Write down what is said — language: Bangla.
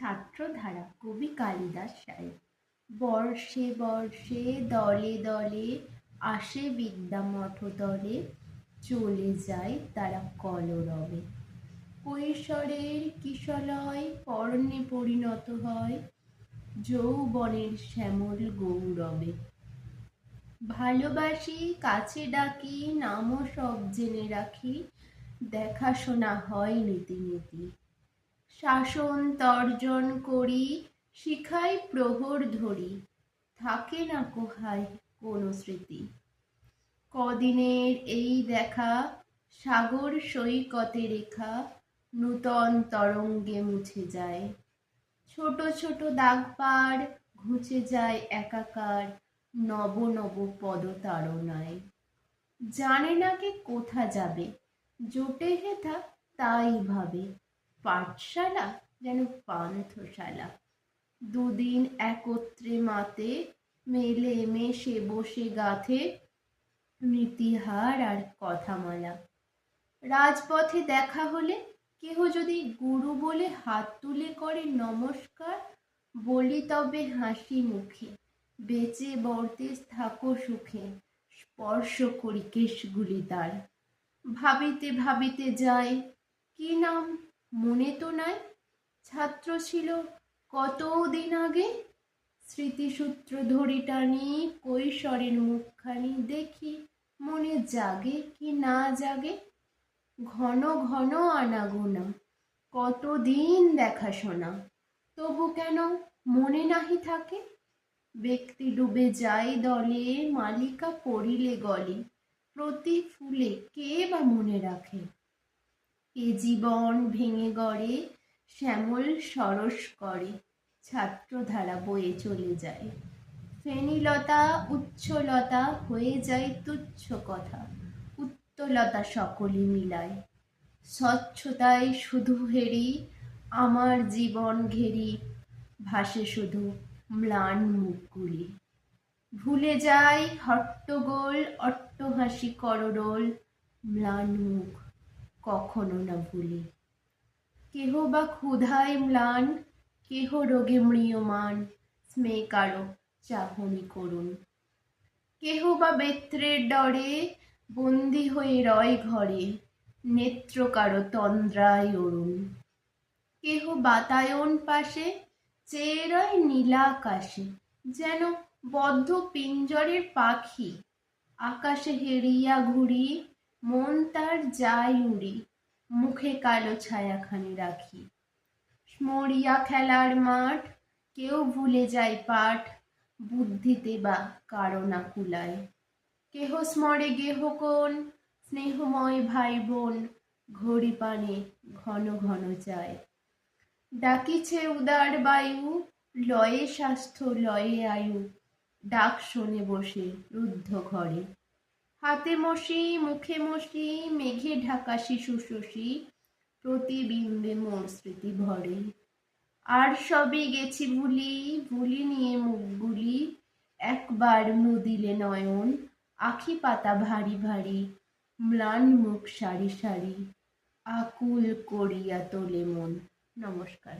ছাত্রধারা কবি কালিদাস সাহেব। বর্ষে বর্ষে দলে দলে আসে বিদ্যামঠ দলে, চলে যায় তারা কলরবে। কৈশোরের কিশলয় কর্ণে পরিণত হয় যৌবনের শ্যামল গৌরবে। ভালোবাসি কাছে ডাকি নামও সব জেনে রাখি, দেখাশোনা হয় নীতি নীতি। শাসন তর্জন করি শিখাই প্রহর ধরি, থাকে না কোহায় কোনো স্মৃতি। কদিনের এই দেখা সাগর সৈকতে রেখা, নূতন তরঙ্গে মুছে যায়। ছোট ছোট দাগ পার ঘুচে যায় একাকার, নব নব পদতাড়নায়। জানে না কে কোথা যাবে, জোটে হেথা তাই ভাবে, পাঠশালা যেন পান্থশালা। দুদিন একত্রে মাতে, মেলে মেশে বসে গাথে নীতিহার আর কথামালা। রাজপথে দেখা হলে কেহ যদি গুরু বলে হাত তুলে করে নমস্কার, বলি তবে হাসি মুখে, বেঁচে বর্তে থাকো সুখে, স্পর্শ করি কেশগুলি তার। ভাবিতে ভাবিতে যায় কি নাম মনে তো নাই, ছাত্র ছিল কতদিন আগে। স্মৃতিসূত্র ধরি টানি কৈশোরের মুখখানি দেখি, মনে জাগে কি না জাগে। ঘন ঘন আনাগোনা, কতদিন দেখাশোনা, তবু কেন মনে নাহি থাকে। ব্যক্তি ডুবে যায় দলে, মালিকা পড়িলে গলে, প্রতি ফুলে কে বা মনে রাখে। এ জীবন ভেঙে গড়ে শ্যামল সরস করে, ছাত্রধারা বয়ে চলে যায়। ফেনীলতা উচ্ছলতা হয়ে যায় তুচ্ছ কথা, উত্তলতা সকলে মিলায়। স্বচ্ছতায় শুধু হেরি আমার জীবন ঘেরি, ভাসে শুধু ম্লান মুখগুলি। ভুলে যাই হট্টগোল অট্টহাসি কররোল, ম্লান মুখ কখনো না ভুলি। কেহ বা ক্ষুধায় ম্লান, কেহ রোগে ম্রিয়মাণ, স্নেহ কারো চাহনি করুন। কেহ বা বেত্রের ডরে বন্দী হয়ে রয় ঘরে, নেত্র কারো তন্দ্রায় অরুণ। কেহ বাতায়ন পাশে চেয়ে রয় নীলাকাশে, যেন বদ্ধ পিঞ্জরের পাখি। আকাশে হেরিয়া ঘুরি, মন তার যায় উড়ি, মুখে কালো ছায়াখানি রাখি। মরিয়া খেলার মাঠ, কেউ ভুলে যায় পাঠ, বুদ্ধিতে বা কারো না কুলায়। কেহ স্মরে গেহ কোন, স্নেহময় ভাই বোন, ঘড়ি পানে ঘন ঘন যায়। ডাকিছে উদার বায়ু, লয়ে স্বাস্থ্য লয়ে আয়ু, ডাক শোনে বসে রুদ্ধ ঘরে। হাতে মশি মুখে মশি, মেঘে ঢাকা শিশু শশী, প্রতিবিম্বে মোর স্মৃতি ভরে। আর সবে গেছি ভুলি, ভুলি নিয়ে মুখগুলি, একবার মুদিলে নয়ন, আখি পাতা ভারী ভারী, ম্লান মুখ সারি সারি, আকুল করিয়া তোলে মন। নমস্কার।